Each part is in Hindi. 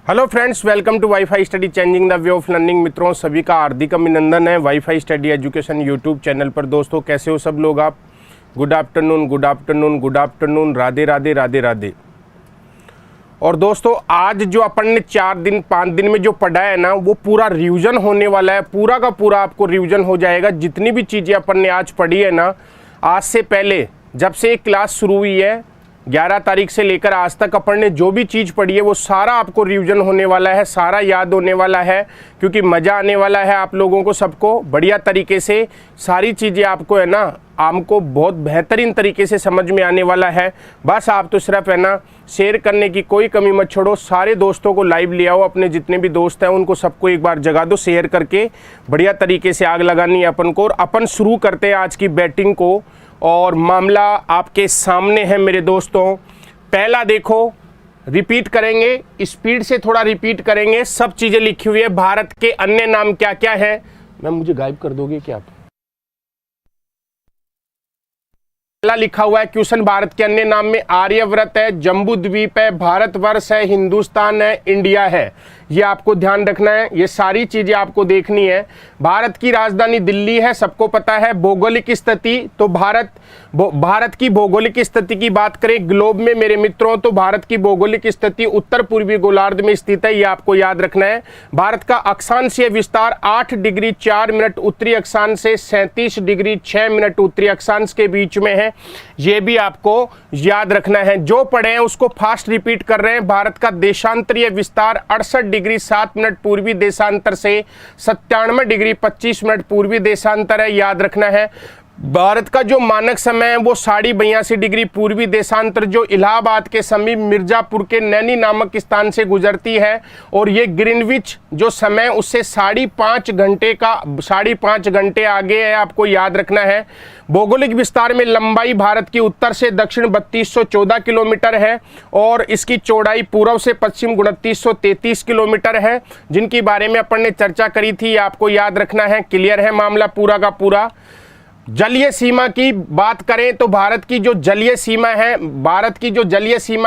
Hello friends, welcome to wifi study changing the way of learning. मित्रों सभी का हार्दिक अभिनंदन है wifi study education YouTube channel पर। दोस्तों कैसे हो सब लोग आप? Good afternoon, good afternoon, good afternoon, Radhe Radhe Radhe Radhe. और दोस्तों आज जो अपन ने 4 दिन 5 दिन में जो पढ़ा है ना, वो पूरा रिवीजन होने वाला है। पूरा का पूरा आपको रिवीजन हो जाएगा। जितनी भी चीज़ें अपन ने आज पढ़ी है ना, आज से पहले जब से एक क्लास शुरू हुई है 11 तारीख से लेकर आज तक अपन ने जो भी चीज़ पढ़ी है वो सारा आपको रिवीजन होने वाला है, सारा याद होने वाला है। क्योंकि मज़ा आने वाला है आप लोगों को सबको बढ़िया तरीके से सारी चीज़ें आपको है ना, आपको बहुत बेहतरीन तरीके से समझ में आने वाला है। बस आप तो सिर्फ है ना शेयर करने की कोई कमी मत छोड़ो। सारे दोस्तों को लाइव ले आओ, अपने जितने भी दोस्त हैं उनको सबको एक बार जगा दो शेयर करके। बढ़िया तरीके से आग लगानी है अपन को। और अपन शुरू करते हैं आज की बैटिंग को। और मामला आपके सामने है मेरे दोस्तों। पहला देखो, रिपीट करेंगे, स्पीड से थोड़ा रिपीट करेंगे। सब चीज़ें लिखी हुई है। भारत के अन्य नाम क्या क्या है? मैम मुझे गायब कर दोगे क्या आप? पहला लिखा हुआ है क्वेश्चन, भारत के अन्य नाम में आर्यव्रत है, जम्बू द्वीप है, भारतवर्ष है, हिंदुस्तान है, इंडिया है। ये आपको ध्यान रखना है, ये सारी चीजें आपको देखनी है। भारत की राजधानी दिल्ली है, सबको पता है। भौगोलिक स्थिति तो भारत की भौगोलिक स्थिति की बात करें ग्लोब में मेरे मित्रों, तो भारत की भौगोलिक स्थिति उत्तर पूर्वी गोलार्ध में स्थित है। ये आपको याद रखना है। भारत का अक्षांशीय विस्तार 8 डिग्री 4 मिनट उत्तरी अक्षांश से 37 डिग्री 6 मिनट उत्तरी अक्षांश के बीच में है। ये भी आपको याद रखना है। जो पढ़े हैं उसको फास्ट रिपीट कर रहे हैं। भारत का देशांतरीय विस्तार 68 डिग्री 7 मिनट पूर्वी देशांतर से 97 डिग्री 25 मिनट पूर्वी देशांतर है। याद रखना है। भारत का जो मानक समय है वो 82.5 डिग्री पूर्वी देशांतर, जो इलाहाबाद के समीप मिर्जापुर के नैनी नामक स्थान से गुजरती है। और ये ग्रीनविच जो समय उससे 5.5 घंटे आगे है, आपको याद रखना है। भौगोलिक विस्तार में लंबाई भारत की उत्तर से दक्षिण 3214 किलोमीटर है और इसकी चौड़ाई पूर्व से पश्चिम 2933 किलोमीटर है, जिनके बारे में अपन ने चर्चा करी थी। आपको याद रखना है। क्लियर है मामला पूरा का पूरा। जलीय सीमा की बात करें तो भारत की जो जलीय सीमा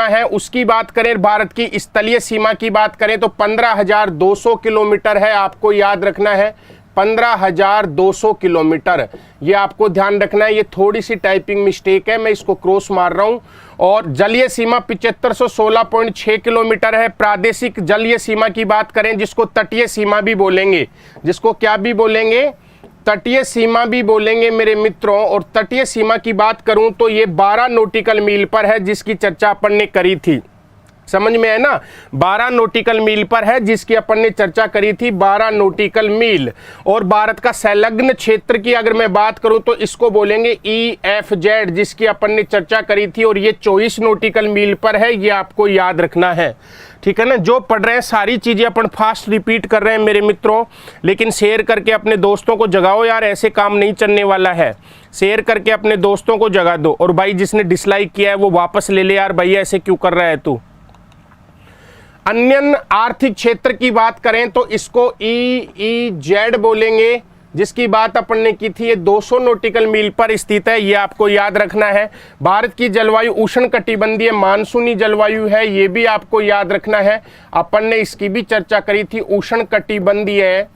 है उसकी बात करें, भारत की स्थलीय सीमा की बात करें तो 15,200 किलोमीटर है। आपको याद रखना है 15,200 किलोमीटर। ये आपको ध्यान रखना है। ये थोड़ी सी टाइपिंग मिस्टेक है, मैं इसको क्रॉस मार रहा हूं। और जलीय सीमा 7516.6 किलोमीटर है। प्रादेशिक जलीय सीमा की बात करें, जिसको तटीय सीमा भी बोलेंगे, जिसको क्या भी बोलेंगे, तटीय सीमा भी बोलेंगे मेरे मित्रों। और तटीय सीमा की बात करूं तो ये 12 नॉटिकल मील पर है, जिसकी चर्चा अपन ने करी थी। समझ में है ना? 12 नॉटिकल मील पर है, जिसकी अपन ने चर्चा करी थी, 12 नॉटिकल मील। और भारत का संलग्न क्षेत्र की अगर मैं बात करूं तो इसको बोलेंगे EFZ, जिसकी अपन ने चर्चा करी थी। और ये 24 नॉटिकल मील पर है। ये आपको याद रखना है, ठीक है ना? जो पढ़ रहे हैं सारी चीजें अपन फास्ट रिपीट कर रहे हैं मेरे मित्रों, लेकिन शेयर करके अपने दोस्तों को जगाओ यार, ऐसे काम नहीं चलने वाला है। शेयर करके अपने दोस्तों को जगा दो। और भाई जिसने डिसलाइक किया है वो वापस ले ले यार, भाई ऐसे क्यों कर रहा है तू? अन्य आर्थिक क्षेत्र की बात करें तो इसको EEZ बोलेंगे, जिसकी बात अपन ने की थी। ये 200 नॉटिकल मील पर स्थित है। ये आपको याद रखना है। भारत की जलवायु उष्णकटिबंधीय मानसूनी जलवायु है। ये भी आपको याद रखना है। अपन ने इसकी भी चर्चा करी थी, उष्णकटिबंधीय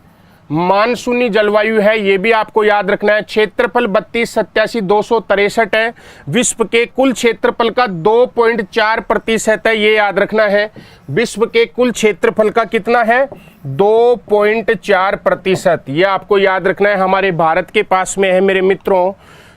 मानसूनी जलवायु है। ये भी आपको याद रखना है। क्षेत्रफल 32,87,263 है। विश्व के कुल क्षेत्रफल का 2.4% है। ये याद रखना है। विश्व के कुल क्षेत्रफल का कितना है? 2.4%। ये आपको याद रखना है। हमारे भारत के पास में है मेरे मित्रों।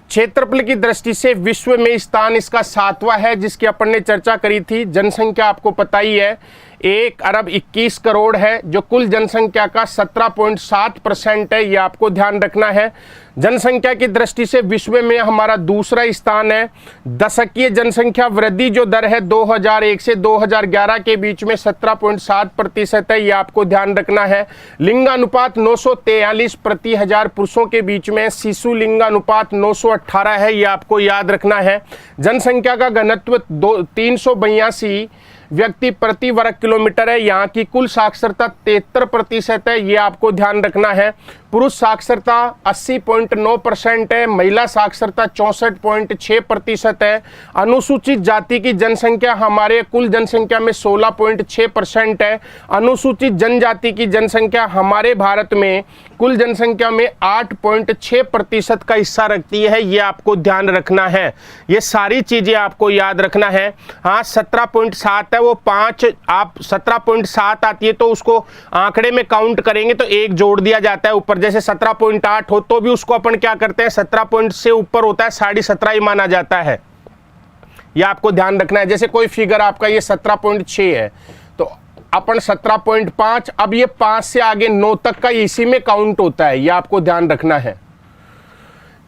क्षेत्रफल की दृष्टि से विश्व में स्थान इसका 7वां है, जिसकी अपन ने चर्चा करी थी। जनसंख्या आपको पता ही है 1 अरब 21 करोड़ है, जो कुल जनसंख्या का 17.7% है। ये आपको ध्यान रखना है। जनसंख्या की दृष्टि से विश्व में हमारा दूसरा स्थान है। दशकीय जनसंख्या वृद्धि जो दर है 2001 से 2011 के बीच में 17.7% है। ये आपको ध्यान रखना है। लिंगानुपात 943 प्रति 1000 पुरुषों के बीच में। शिशु लिंगानुपात 918 है। ये आपको याद रखना है। जनसंख्या का घनत्व 382 व्यक्ति प्रति वर्ग किलोमीटर है। यहाँ की कुल साक्षरता 73% है, ये आपको ध्यान रखना है। पुरुष साक्षरता 80.9% है, महिला साक्षरता 64.6% है। अनुसूचित जाति की जनसंख्या हमारे कुल जनसंख्या में 16.6% है। अनुसूचित जनजाति की जनसंख्या हमारे भारत में कुल जनसंख्या में 8.6% का हिस्सा रखती है, ये आपको ध्यान रखना है। ये सारी चीजें आपको याद रखना है। हाँ, 17.7 है, वो 5 आप 17.7 आती है तो उसको आंकड़े में काउंट करेंगे तो एक जोड़ दिया जाता है ऊपर। जैसे 17.8 हो तो भी उसको अपन क्या करते हैं, 17 पॉइंट से ऊपर होता है 17.5 ही माना जाता है। यह आपको ध्यान रखना है। जैसे कोई फिगर आपका ये 17.6 है तो अपन 17.5, अब ये 5 से आगे 9 तक का इसी में काउंट होता है, यह आपको ध्यान रखना है।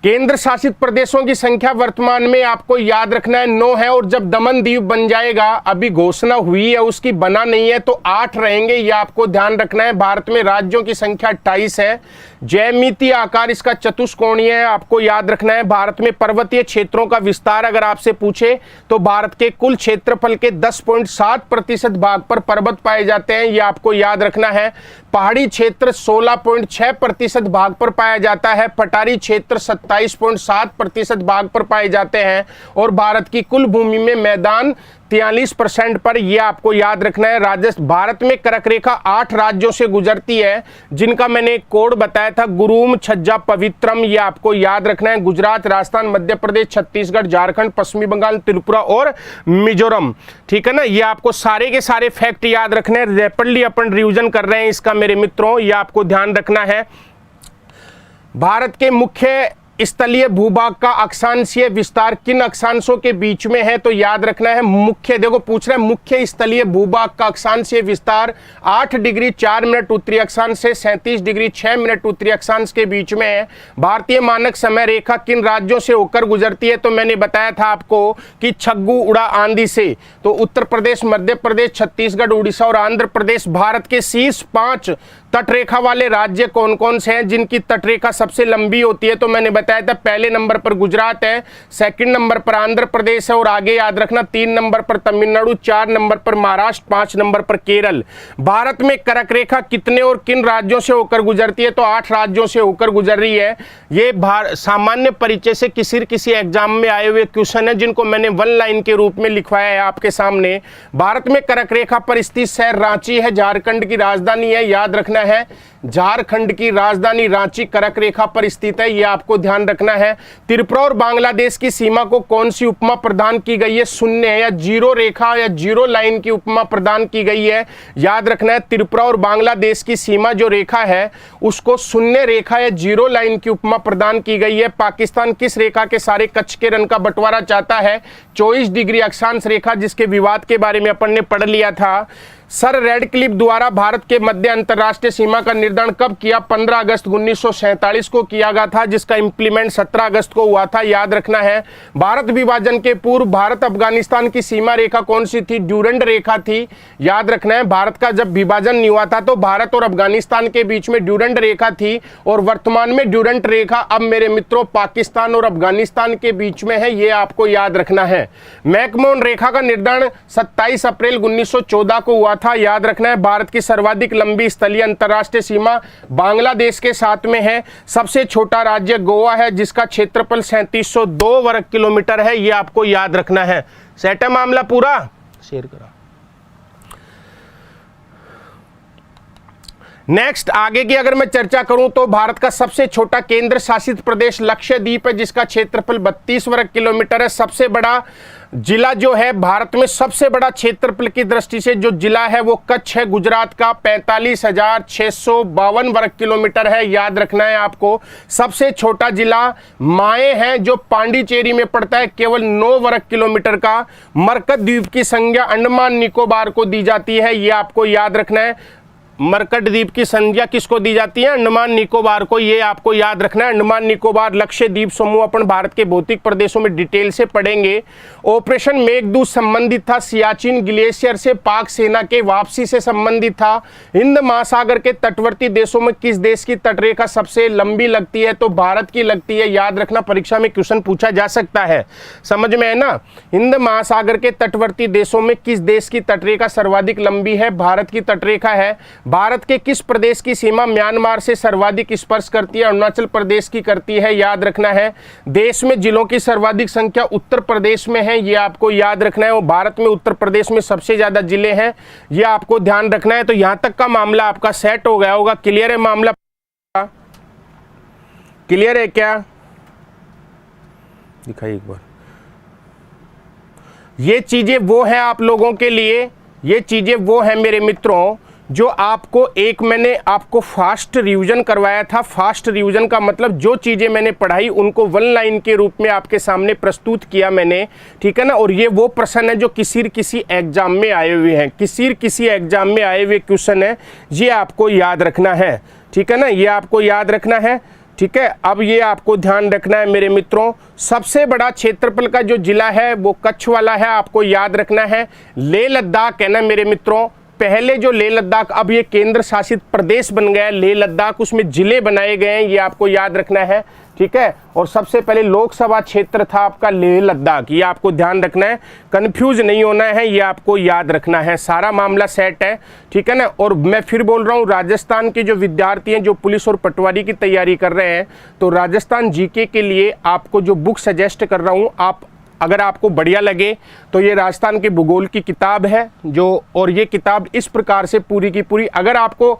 केंद्र शासित प्रदेशों की संख्या वर्तमान में आपको याद रखना है 9 है, और जब दमन दीव बन जाएगा, अभी घोषणा हुई है उसकी, बना नहीं है, तो 8 रहेंगे, ये आपको ध्यान रखना है। भारत में राज्यों की संख्या 28 है। ज्यामितीय आकार इसका चतुष्कोणीय है, आपको याद रखना है। भारत में पर्वतीय क्षेत्रों का विस्तार अगर आपसे पूछे तो भारत के कुल क्षेत्रफल के 10.7% भाग पर पर्वत पाए जाते हैं, ये आपको याद रखना है। पहाड़ी क्षेत्र 16.6% भाग पर पाया जाता है। पठारी क्षेत्र 27.7% भाग पर पाए जाते हैं, और भारत की कुल भूमि में मैदान 43% पर, यह आपको याद रखना है। भारत में कर्क रेखा 8 राज्यों से गुजरती है, जिनका मैंने कोड बताया था, गुरुम, छज्जा, पवित्रम, यह आपको याद रखना है। गुजरात, राजस्थान, मध्य प्रदेश, छत्तीसगढ़, झारखंड, पश्चिमी बंगाल, त्रिपुरा और मिजोरम, ठीक है ना। ये आपको सारे के सारे फैक्ट याद रखने हैं। रैपिडली अपन रिवीजन कर रहे हैं इसका मेरे मित्रों, यह आपको ध्यान रखना है। भारत के मुख्य स्थलीय भूभाग का अक्षांशीय विस्तार किन अक्षांशों के बीच में है, तो याद रखना है मुख्य, देखो पूछ रहे हैं मुख्य स्थलीय भूभाग का अक्षांशीय विस्तार 8 डिग्री 4 मिनट उत्तरी अक्षांश से 37 डिग्री 6 मिनट उत्तरी अक्षांश के बीच में है। भारतीय मानक समय रेखा किन राज्यों से होकर गुजरती है, तो मैंने बताया था आपको कि छग्गू उड़ा आंधी से, तो उत्तर प्रदेश, मध्य प्रदेश, छत्तीसगढ़, उड़ीसा और आंध्र प्रदेश। भारत के शीर्ष 5 तटरेखा वाले राज्य कौन कौन से हैं जिनकी तटरेखा सबसे लंबी होती है, तो मैंने बताया था पहले नंबर पर गुजरात है, सेकंड नंबर पर आंध्र प्रदेश है, और आगे याद रखना 3 नंबर पर तमिलनाडु, 4 नंबर पर महाराष्ट्र, 5 नंबर पर केरल। भारत में कर्क रेखा कितने और किन राज्यों से होकर गुजरती है, तो 8 राज्यों से होकर गुजर रही है। ये सामान्य परिचय से किसी एग्जाम में आए हुए क्वेश्चन है, जिनको मैंने 1 लाइन के रूप में लिखवाया है आपके सामने। भारत में कर्क रेखा पर स्थित शहर रांची है, झारखंड की राजधानी है, याद रखना है। झारखंड की राजधानी रांची कर्क रेखा पर स्थित है, यह आपको ध्यान रखना है। त्रिपुरा और बांग्लादेश की सीमा को कौन सी उपमा प्रदान की गई है, शून्य या जीरो रेखा या जीरो लाइन की उपमा प्रदान की गई है, याद रखना है। त्रिपुरा और बांग्लादेश की सीमा जो रेखा है उसको शून्य रेखा या जीरो लाइन की उपमा प्रदान की गई है। पाकिस्तान किस रेखा के सारे कच्छ के रन का बंटवारा चाहता है, 24 डिग्री अक्षांश रेखा, जिसके विवाद के बारे में अपन ने पढ़ लिया था। सर रेडक्लिफ द्वारा भारत के मध्य अंतरराष्ट्रीय सीमा का निर्धारण कब किया, 15 अगस्त 1947 को किया गया था, जिसका इंप्लीमेंट 17 अगस्त को हुआ था, याद रखना है। भारत विभाजन के पूर्व भारत अफगानिस्तान की सीमा रेखा कौन सी थी, ड्यूरंड रेखा थी, याद रखना है। भारत का जब विभाजन नहीं हुआ था तो भारत और अफगानिस्तान के बीच में ड्यूरंड रेखा थी, और वर्तमान में ड्यूरंड रेखा अब मेरे मित्रों पाकिस्तान और अफगानिस्तान के बीच में है, ये आपको याद रखना है। मैकमोहन रेखा का निर्धारण 27 अप्रैल 1914 को हुआ था, याद रखना है। भारत की सर्वाधिक लंबी स्थलीय अंतरराष्ट्रीय सीमा बांग्लादेश के साथ में है। सबसे छोटा राज्य गोवा है, जिसका क्षेत्रफल 3702 वर्ग किलोमीटर है, यह आपको याद रखना है। सेट है मामला पूरा, शेयर करा। नेक्स्ट आगे की अगर मैं चर्चा करूं तो भारत का सबसे छोटा केंद्र शासित प्रदेश लक्षद्वीप है, जिसका क्षेत्रफल 32 वर्ग किलोमीटर है। सबसे बड़ा जिला जो है भारत में, सबसे बड़ा क्षेत्रफल की दृष्टि से जो जिला है वो कच्छ है, गुजरात का, 45,652 वर्ग किलोमीटर है, याद रखना है आपको। सबसे छोटा जिला माए है, जो पांडिचेरी में पड़ता है, केवल 9 वर्ग किलोमीटर का। मरकत द्वीप की संज्ञा अंडमान निकोबार को दी जाती है, ये आपको याद रखना है। मरकट द्वीप की संज्ञा किसको दी जाती है? अंडमान निकोबार को। ये आपको याद रखना है। अंडमान निकोबार लक्ष्य द्वीप समूह अपन भारत के भौतिक प्रदेशों में डिटेल से पढ़ेंगे। ऑपरेशन मेघदूत संबंधित था सियाचिन ग्लेशियर से, पाक सेना के वापसी से संबंधित था। हिंद महासागर के तटवर्ती देशों में किस देश की तटरेखा सबसे लंबी लगती है? तो भारत की लगती है। याद रखना, परीक्षा में क्वेश्चन पूछा जा सकता है। समझ में है ना? हिंद महासागर के तटवर्ती देशों में किस देश की तटरेखा सर्वाधिक लंबी है? भारत की तटरेखा है। भारत के किस प्रदेश की सीमा म्यांमार से सर्वाधिक स्पर्श करती है? अरुणाचल प्रदेश की करती है। याद रखना है। देश में जिलों की सर्वाधिक संख्या उत्तर प्रदेश में है। ये आपको याद रखना है। और भारत में उत्तर प्रदेश में सबसे ज्यादा जिले हैं। ये आपको ध्यान रखना है। तो यहां तक का मामला आपका सेट हो गया होगा। क्लियर है मामला? क्लियर है क्या? दिखाइए एक बार। ये चीजें वो हैं आप लोगों के लिए, ये चीजें वो हैं मेरे मित्रों जो आपको एक मैंने आपको फास्ट रिवीजन करवाया था। फास्ट रिवीजन का मतलब जो चीज़ें मैंने पढ़ाई उनको वन लाइन के रूप में आपके सामने प्रस्तुत किया मैंने, ठीक है ना। और ये वो प्रश्न है जो किसी एग्जाम में आए हुए हैं, किसी एग्जाम में आए हुए क्वेश्चन है। ये आपको याद रखना है, ठीक है ना। ये आपको याद रखना है, ठीक है। अब ये आपको ध्यान रखना है मेरे मित्रों, सबसे बड़ा क्षेत्रफल का जो जिला है वो कच्छ वाला है। आपको याद रखना है। लेह लद्दाख है ना मेरे मित्रों। पहले जो लेह लद्दाख, अब ये केंद्र शासित प्रदेश बन गया लेह लद्दाख, उसमें जिले बनाए गए हैं। ये आपको याद रखना है, ठीक है। और सबसे पहले लोकसभा क्षेत्र था आपका लेह लद्दाख। ये आपको ध्यान रखना है, कंफ्यूज नहीं होना है। ये आपको याद रखना है। सारा मामला सेट है, ठीक है ना। और मैं फिर बोल रहा हूँ, राजस्थान के जो विद्यार्थी हैं जो पुलिस और पटवारी की तैयारी कर रहे हैं, तो राजस्थान जीके के लिए आपको जो बुक सजेस्ट कर रहा हूँ, आप अगर आपको बढ़िया लगे तो ये राजस्थान के भूगोल की किताब है जो, और ये किताब इस प्रकार से पूरी की पूरी, अगर आपको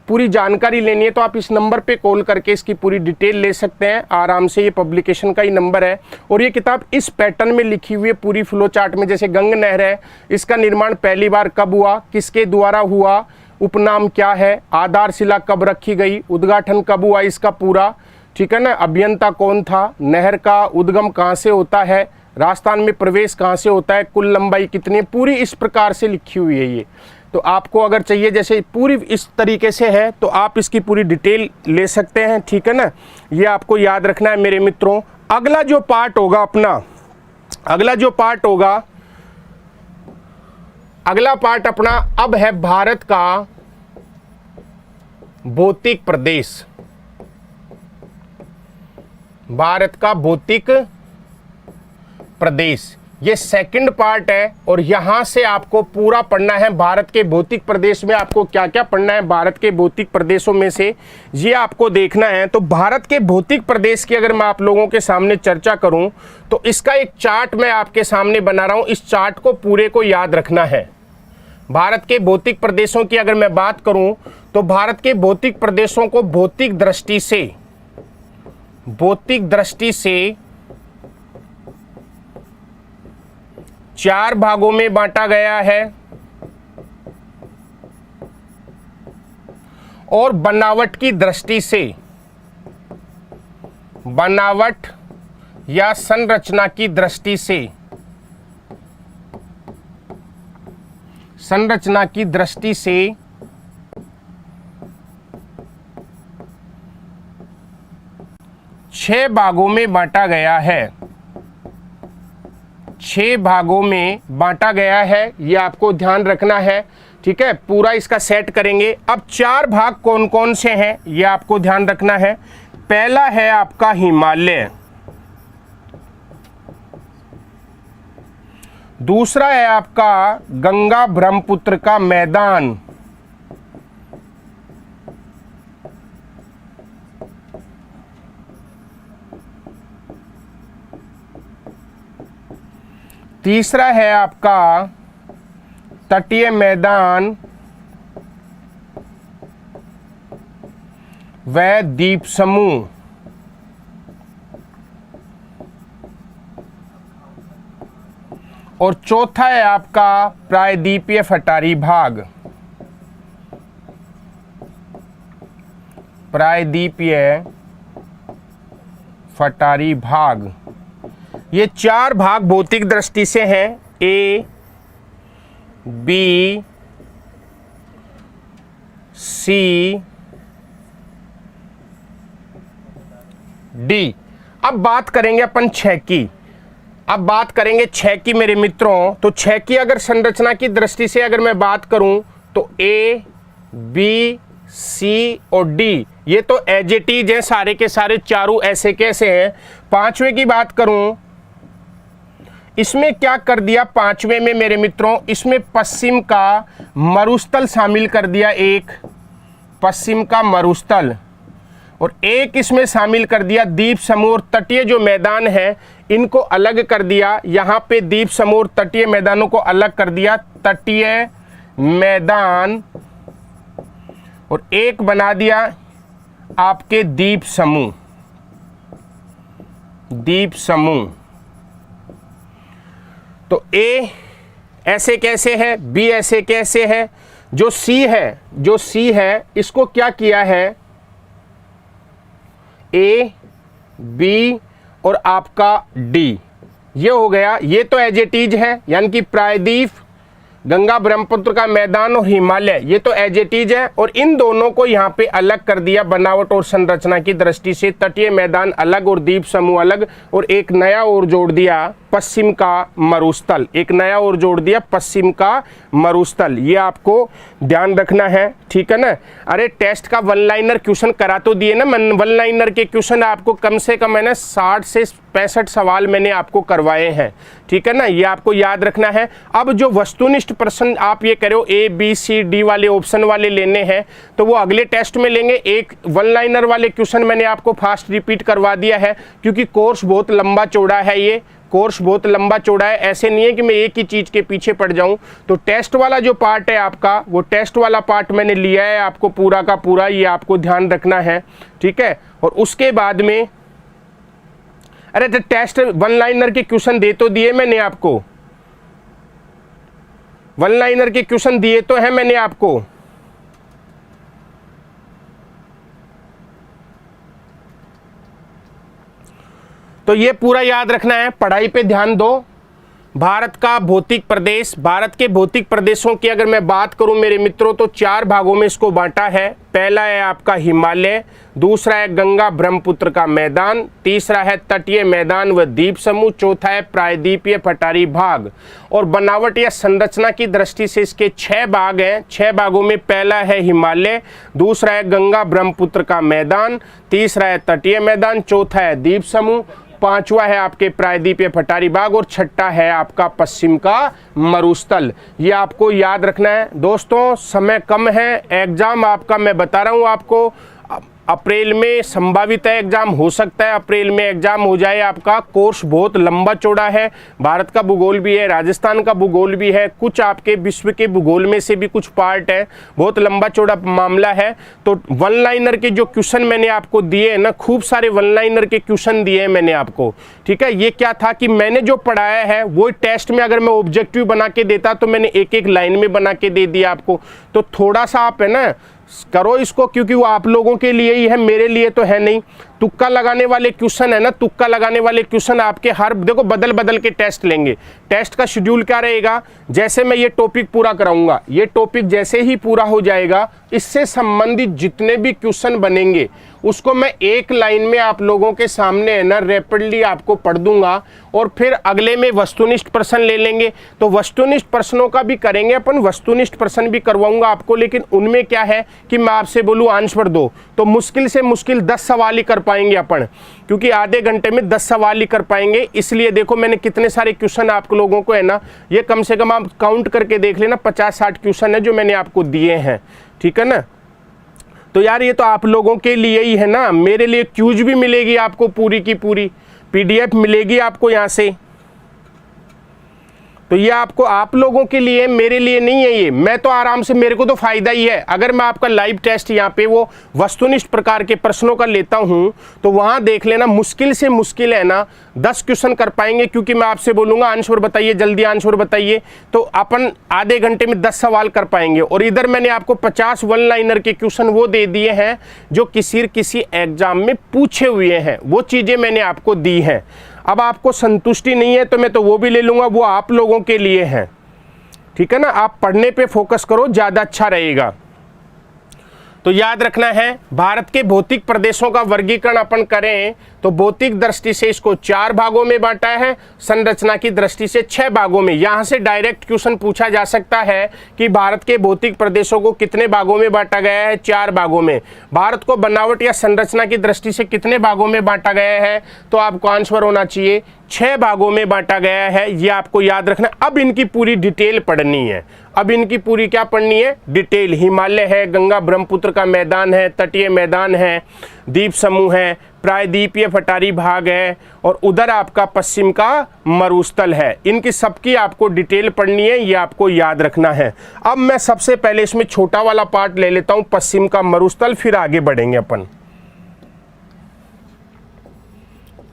पूरी जानकारी लेनी है तो आप इस नंबर पे कॉल करके इसकी पूरी डिटेल ले सकते हैं आराम से। ये पब्लिकेशन का ही नंबर है। और ये किताब इस पैटर्न में लिखी हुई है पूरी फ्लो चार्ट में। जैसे गंग नहर है, इसका निर्माण पहली बार कब हुआ, किसके द्वारा हुआ, उपनाम क्या है, आधारशिला कब रखी गई, उद्घाटन कब हुआ इसका पूरा, ठीक है ना, अभियंता कौन था, नहर का उद्गम कहाँ से होता है, राजस्थान में प्रवेश कहाँ से होता है, कुल लंबाई कितनी है, पूरी इस प्रकार से लिखी हुई है ये। तो आपको अगर चाहिए जैसे पूरी इस तरीके से है तो आप इसकी पूरी डिटेल ले सकते हैं, ठीक है ना। ये आपको याद रखना है मेरे मित्रों। अगला जो पार्ट होगा अपना, अगला पार्ट अपना अब है भारत का भौतिक प्रदेश। भारत का भौतिक प्रदेश ये सेकंड पार्ट है। और यहां से आपको पूरा पढ़ना है भारत के भौतिक प्रदेश में आपको क्या क्या पढ़ना है। भारत के भौतिक प्रदेशों में से ये आपको देखना है। तो भारत के भौतिक प्रदेश की अगर मैं आप लोगों के सामने चर्चा करूं तो इसका एक चार्ट मैं आपके सामने बना रहा हूं। इस चार्ट को पूरे को याद रखना है। भारत के भौतिक प्रदेशों की अगर मैं बात करूं तो भारत के भौतिक प्रदेशों को भौतिक दृष्टि से 4 भागों में बांटा गया है। और बनावट की दृष्टि से, बनावट या संरचना की दृष्टि से, संरचना की दृष्टि से 6 भागों में बांटा गया है। 6 भागों में बांटा गया है, ये आपको ध्यान रखना है, ठीक है। पूरा इसका सेट करेंगे। अब 4 भाग कौन कौन से हैं ये आपको ध्यान रखना है। पहला है आपका हिमालय, दूसरा है आपका गंगा ब्रह्मपुत्र का मैदान, तीसरा है आपका तटीय मैदान व द्वीप समूह, और चौथा है आपका प्रायद्वीपीय पठारी भाग, प्रायद्वीपीय पठारी भाग। ये 4 भाग भौतिक दृष्टि से हैं, A, B, सी डी। अब बात करेंगे अपन 6 की। अब बात करेंगे 6 की मेरे मित्रों। तो 6 की अगर संरचना की दृष्टि से अगर मैं बात करूं तो ए, बी, सी और डी ये तो एज इट इज हैं, सारे के सारे चारों ऐसे कैसे हैं। 5वें की बात करूं, इसमें क्या कर दिया 5वें में मेरे मित्रों, इसमें पश्चिम का मरुस्थल शामिल कर दिया, एक पश्चिम का मरुस्थल, और एक इसमें शामिल कर दिया द्वीप समूह और तटीय जो मैदान है इनको अलग कर दिया। यहाँ पे द्वीप समूह और तटीय मैदानों को अलग कर दिया, तटीय मैदान, और एक बना दिया आपके द्वीप समूह, द्वीप समूह। तो ए ऐसे कैसे है, बी ऐसे कैसे है, जो सी है, जो सी है इसको क्या किया है, ए, बी और आपका डी, ये हो गया। ये तो एज इट इज है, यानी कि प्रायद्वीप, गंगा ब्रह्मपुत्र का मैदान और हिमालय, ये तो एज इट इज है। और इन दोनों को यहाँ पे अलग कर दिया बनावट और संरचना की दृष्टि से, तटीय मैदान अलग और द्वीप समूह अलग, और एक नया और जोड़ दिया पश्चिम का मरुस्थल, एक नया और जोड़ दिया पश्चिम का मरुस्थल। ये आपको ध्यान रखना है, ठीक है ना। अरे टेस्ट का वन लाइनर क्वेश्चन करा तो दिए ना, वन लाइनर के क्वेश्चन आपको कम से कम मैंने 60 से 65 सवाल मैंने आपको करवाए हैं, ठीक है ना, ये आपको याद रखना है। अब जो वस्तुनिष्ठ प्रश्न आप ये करो ए, बी, सी, डी वाले ऑप्शन वाले लेने हैं तो वो अगले टेस्ट में लेंगे। एक वन लाइनर वाले क्वेश्चन मैंने आपको फास्ट रिपीट करवा दिया है, क्योंकि कोर्स बहुत लंबा चौड़ा है, ये कोर्स बहुत लंबा चौड़ा है, ऐसे नहीं है कि मैं एक ही चीज़ के पीछे पड़ जाऊं। तो टेस्ट वाला जो पार्ट है आपका, वो टेस्ट वाला पार्ट मैंने लिया है आपको पूरा का पूरा, ये आपको ध्यान रखना है, ठीक है। और उसके बाद में अरे तो टेस्ट वन लाइनर के क्वेश्चन दे तो दिए मैंने आपको, वन लाइनर के क्वेश्चन दिए तो हैं मैंने आपको। तो ये पूरा याद रखना है, पढ़ाई पे ध्यान दो। भारत का भौतिक प्रदेश, भारत के भौतिक प्रदेशों की अगर मैं बात करूं मेरे मित्रों तो 4 भागों में इसको बांटा है। पहला है आपका हिमालय, दूसरा है गंगा ब्रह्मपुत्र का मैदान, तीसरा है तटीय मैदान व द्वीप समूह, चौथा है प्रायद्वीपीय पठारी भाग। और बनावट या संरचना की दृष्टि से इसके 6 भाग हैं। 6 भागों में पहला है हिमालय, दूसरा है गंगा ब्रह्मपुत्र का मैदान, तीसरा है तटीय मैदान, चौथा है द्वीप समूह, पांचवा है आपके प्रायद्वीपीय पठारी भाग, और छठा है आपका पश्चिम का मरुस्थल। ये आपको याद रखना है दोस्तों। समय कम है, एग्जाम आपका मैं बता रहा हूँ आपको अप्रैल में संभावित है एग्जाम, हो सकता है अप्रैल में एग्जाम हो जाए आपका। कोर्स बहुत लंबा चौड़ा है, भारत का भूगोल भी है, राजस्थान का भूगोल भी है, कुछ आपके विश्व के भूगोल में से भी कुछ पार्ट है, बहुत लंबा चौड़ा मामला है। तो वन लाइनर के जो क्वेश्चन मैंने आपको दिए हैं ना, खूब सारे वन लाइनर के क्वेश्चन दिए हैं मैंने आपको, ठीक है। ये क्या था कि मैंने जो पढ़ाया है वो टेस्ट में अगर मैं ऑब्जेक्टिव बना के देता तो मैंने एक एक लाइन में बना के दे दिया आपको। तो थोड़ा सा आप है ना करो इसको, क्योंकि वो आप लोगों के लिए ही है, मेरे लिए तो है नहीं। तुक्का लगाने वाले क्वेश्चन है ना, तुक्का लगाने वाले क्वेश्चन आपके हर देखो बदल बदल के टेस्ट लेंगे। टेस्ट का शेड्यूल क्या रहेगा, जैसे मैं ये टॉपिक पूरा कराऊंगा, ये टॉपिक जैसे ही पूरा हो जाएगा इससे संबंधित जितने भी क्वेश्चन बनेंगे उसको मैं एक लाइन में आप लोगों के सामने है ना रैपिडली आपको पढ़ दूंगा। और फिर अगले में वस्तुनिष्ठ प्रश्न ले लेंगे, तो वस्तुनिष्ठ प्रश्नों का भी करेंगे अपन, वस्तुनिष्ठ प्रश्न भी करवाऊंगा आपको। लेकिन उनमें क्या है कि मैं आपसे बोलूँ आंसर दो तो मुश्किल से मुश्किल 10 सवाल ही कर पाएंगे अपन, क्योंकि आधे घंटे में 10 सवाल ही कर पाएंगे। इसलिए देखो मैंने कितने सारे क्वेश्चन आप लोगों को है ना, ये कम से कम आप काउंट करके देख लेना 50-60 क्वेश्चन है जो मैंने आपको दिए हैं, ठीक है ना। तो यार ये तो आप लोगों के लिए ही है ना, मेरे लिए क्यूज भी मिलेगी आपको, पूरी की पूरी PDF मिलेगी आपको यहाँ से। तो ये आपको आप लोगों के लिए, मेरे लिए नहीं है ये। मैं तो आराम से, मेरे को तो फायदा ही है अगर मैं आपका लाइव टेस्ट यहाँ पे वो वस्तुनिष्ठ प्रकार के प्रश्नों का लेता हूँ तो वहाँ देख लेना मुश्किल से मुश्किल है ना 10 क्वेश्चन कर पाएंगे, क्योंकि मैं आपसे बोलूँगा आंसर बताइए, जल्दी आंसर बताइए, तो अपन आधे घंटे में 10 सवाल कर पाएंगे। और इधर मैंने आपको 50 वन लाइनर के क्वेश्चन वो दे दिए हैं जो किसी एग्जाम में पूछे हुए हैं, वो चीज़ें मैंने आपको दी हैं। अब आपको संतुष्टि नहीं है तो मैं तो वो भी ले लूँगा, वो आप लोगों के लिए है, ठीक है ना। आप पढ़ने पे फोकस करो, ज़्यादा अच्छा रहेगा। तो याद रखना है, भारत के भौतिक प्रदेशों का वर्गीकरण अपन करें तो भौतिक दृष्टि से इसको 4 भागों में बांटा है, संरचना की दृष्टि से 6 भागों में। यहां से डायरेक्ट क्वेश्चन पूछा जा सकता है कि भारत के भौतिक प्रदेशों को कितने भागों में बांटा गया है, 4 भागों में। भारत को बनावट या संरचना की दृष्टि से कितने भागों में बांटा गया है, तो आपको आंसर होना चाहिए 6 भागों में बांटा गया है, ये आपको याद रखना। अब इनकी पूरी डिटेल पढ़नी है, अब इनकी पूरी क्या पढ़नी है, डिटेल। हिमालय है, गंगा ब्रह्मपुत्र का मैदान है, तटीय मैदान है, द्वीप समूह है, प्रायद्वीपीय पठारी भाग है, और उधर आपका पश्चिम का मरुस्थल है। इनकी सबकी आपको डिटेल पढ़नी है, ये आपको याद रखना है। अब मैं सबसे पहले इसमें छोटा वाला पार्ट ले लेता हूं, पश्चिम का मरुस्थल, फिर आगे बढ़ेंगे अपन।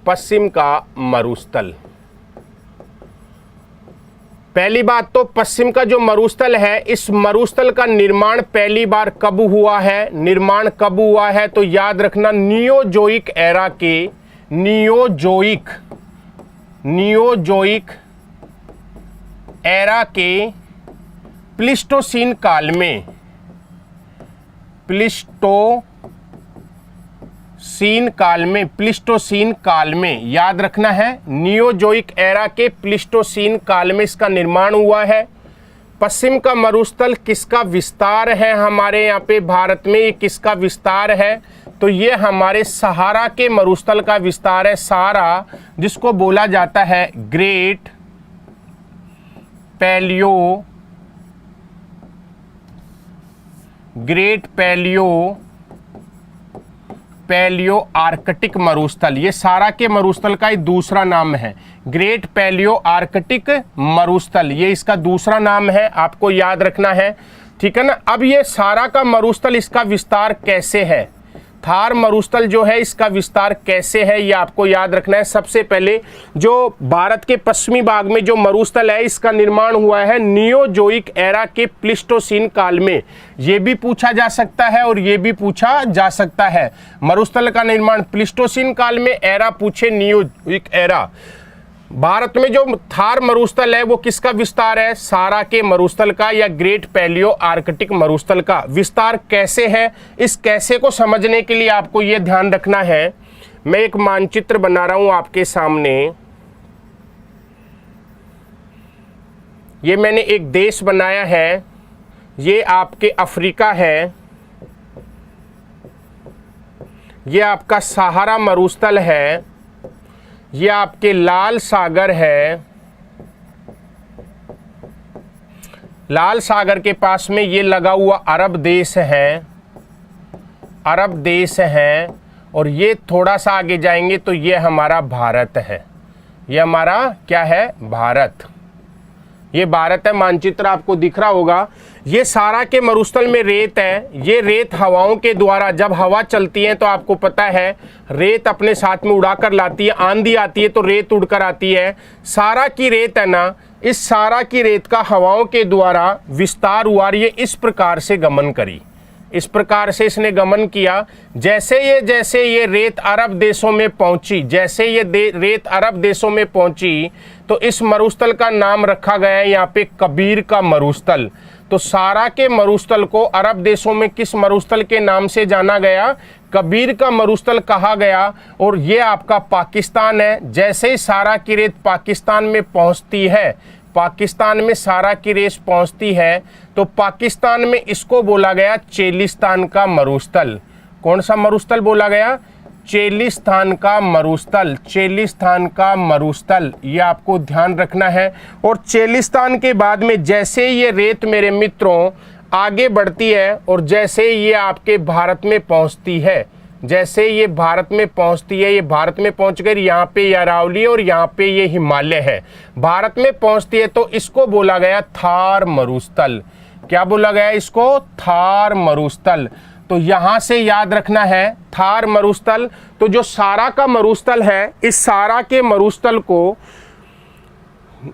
पश्चिम का मरुस्थल, पहली बात तो पश्चिम का जो मरुस्थल है, इस मरुस्थल का निर्माण पहली बार कब हुआ है, निर्माण कब हुआ है, तो याद रखना नियोजोइक एरा के, नियोजोइक एरा के प्लीस्टोसीन काल में, प्लीस्टोसीन काल में याद रखना है, नियोजोइक एरा के प्लीस्टोसीन काल में इसका निर्माण हुआ है। पश्चिम का मरुस्थल किसका विस्तार है, हमारे यहाँ पे भारत में ये किसका विस्तार है, तो ये हमारे सहारा के मरुस्थल का विस्तार है। सहारा जिसको बोला जाता है ग्रेट पैलियो आर्कटिक मरुस्थल, ये सारा के मरुस्थल का दूसरा नाम है, ग्रेट पैलियो आर्कटिक मरुस्थल, ये इसका दूसरा नाम है, आपको याद रखना है, ठीक है ना। अब ये सारा का मरुस्थल, इसका विस्तार कैसे है, थार मरुस्थल जो है इसका विस्तार कैसे है, ये आपको याद रखना है। सबसे पहले जो भारत के पश्चिमी भाग में जो मरुस्थल है, इसका निर्माण हुआ है नियोजोइक एरा के प्लीस्टोसीन काल में। ये भी पूछा जा सकता है और ये भी पूछा जा सकता है। मरुस्थल का निर्माण प्लीस्टोसीन काल में, एरा पूछे नियोजोइक एरा। भारत में जो थार मरुस्थल है वो किसका विस्तार है, सारा के मरुस्थल का या ग्रेट पैलियो आर्कटिक मरुस्थल का। विस्तार कैसे है, इस कैसे को समझने के लिए आपको ये ध्यान रखना है। मैं एक मानचित्र बना रहा हूं आपके सामने, ये मैंने एक देश बनाया है, ये आपके अफ्रीका है, ये आपका सहारा मरुस्थल है, ये आपके लाल सागर है, लाल सागर के पास में ये लगा हुआ अरब देश है, और ये थोड़ा सा आगे जाएंगे तो ये हमारा भारत है, ये हमारा क्या है, भारत, ये भारत है। मानचित्र आपको दिख रहा होगा। ये सारा के मरुस्थल में रेत है, ये रेत हवाओं के द्वारा, जब हवा चलती है तो आपको पता है रेत अपने साथ में उड़ाकर लाती है, आंधी आती है तो रेत उड़कर आती है। सारा की रेत है ना, इस सारा की रेत का हवाओं के द्वारा विस्तार हुआ, ये इस प्रकार से गमन करी, इस प्रकार से इसने गमन किया। जैसे ये रेत अरब देशों में पहुंची, जैसे ये रेत अरब देशों में पहुंची तो इस मरुस्थल का नाम रखा गया है यहाँ पे कबीर का मरुस्थल। तो सारा के मरुस्थल को अरब देशों में किस मरुस्थल के नाम से जाना गया, कबीर का मरुस्थल कहा गया। और ये आपका पाकिस्तान है। जैसे ही सारा की रेत पाकिस्तान में पहुंचती है, पाकिस्तान में सारा की रेत पहुंचती है तो पाकिस्तान में इसको बोला गया चेलिस्तान का मरुस्थल। कौन सा मरुस्थल बोला गया, चेलिस्तान का मरुस्थल, चेलिस्तान का मरुस्थल, ये आपको ध्यान रखना है। और चेलिस्तान के बाद में जैसे ये रेत मेरे मित्रों आगे बढ़ती है और जैसे ये आपके भारत में पहुंचती है, जैसे ये भारत में पहुंचती है, ये भारत में पहुंच कर यहाँ पे अरावली और यहाँ पे ये हिमालय है, भारत में पहुंचती है तो इसको बोला गया थार मरुस्थल। क्या बोला गया इसको, थार मरुस्थल। तो यहाँ से याद रखना है थार मरुस्थल। तो जो सारा का मरुस्थल है, इस सारा के मरुस्थल को,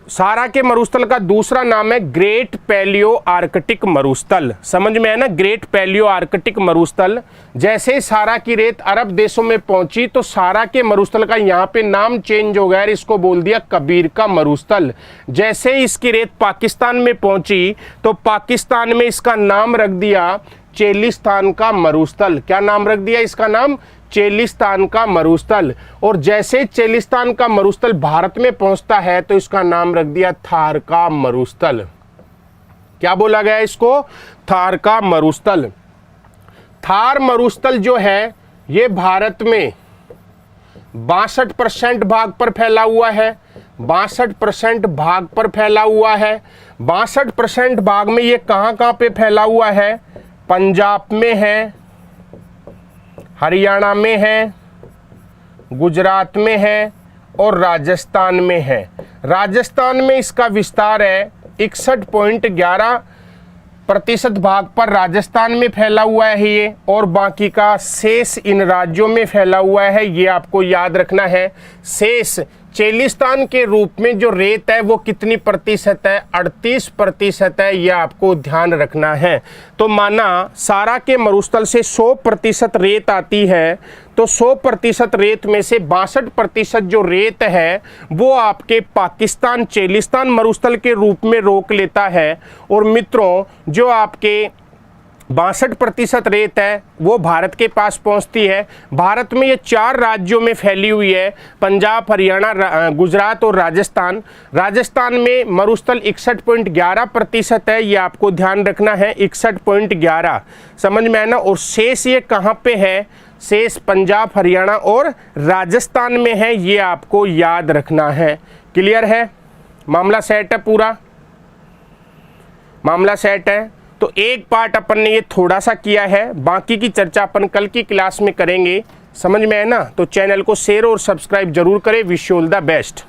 सारा के मरुस्थल का दूसरा नाम है ग्रेट पैलियो आर्कटिक मरुस्थल। समझ में है ना, ग्रेट पैलियो आर्कटिक मरुस्थल। जैसे ही सारा की रेत अरब देशों में पहुंची तो सारा के मरुस्थल का यहाँ पे नाम चेंज हो गया, इसको बोल दिया कबीर का मरुस्थल। जैसे ही इसकी रेत पाकिस्तान में पहुंची तो पाकिस्तान में इसका नाम रख दिया चेलिस्तान का मरुस्थल। क्या नाम रख दिया इसका नाम? चेलिस्तान का मरुस्थल। और जैसे चेलिस्तान का मरुस्थल भारत में पहुंचता है तो इसका नाम रख दिया थार का मरुस्थल। क्या बोला गया इसको? थार का मरुस्थल। थार मरुस्थल जो है ये भारत में 62% भाग पर फैला हुआ है। 62% भाग पर फैला हुआ है। 62% भाग में ये कहाँ पे फैला हुआ है? पंजाब में है, हरियाणा में है, गुजरात में है और राजस्थान में है। राजस्थान में इसका विस्तार है 61.11% भाग पर राजस्थान में फैला हुआ है ये, और बाकी का शेष इन राज्यों में फैला हुआ है। ये आपको याद रखना है। शेष चेलिस्तान के रूप में जो रेत है वो कितनी प्रतिशत है? 38% है। यह आपको ध्यान रखना है। तो माना सारा के मरुस्थल से 100% रेत आती है, तो 100% रेत में से 62% जो रेत है वो आपके पाकिस्तान चेलिस्तान मरुस्थल के रूप में रोक लेता है। और मित्रों जो आपके 62% रेत है वो भारत के पास पहुंचती है। भारत में ये 4 राज्यों में फैली हुई है, पंजाब, हरियाणा, गुजरात और राजस्थान। राजस्थान में मरुस्थल 61.11% है। ये आपको ध्यान रखना है, 61.11, समझ में आया ना। और शेष ये कहाँ पे है? शेष पंजाब, हरियाणा और राजस्थान में है। ये आपको याद रखना है। क्लियर है? मामला सेट है, पूरा मामला सेट है। तो एक पार्ट अपन ने ये थोड़ा सा किया है, बाकी की चर्चा अपन कल की क्लास में करेंगे। समझ में है ना? तो चैनल को शेयर और सब्सक्राइब जरूर करें। Wish you all the best.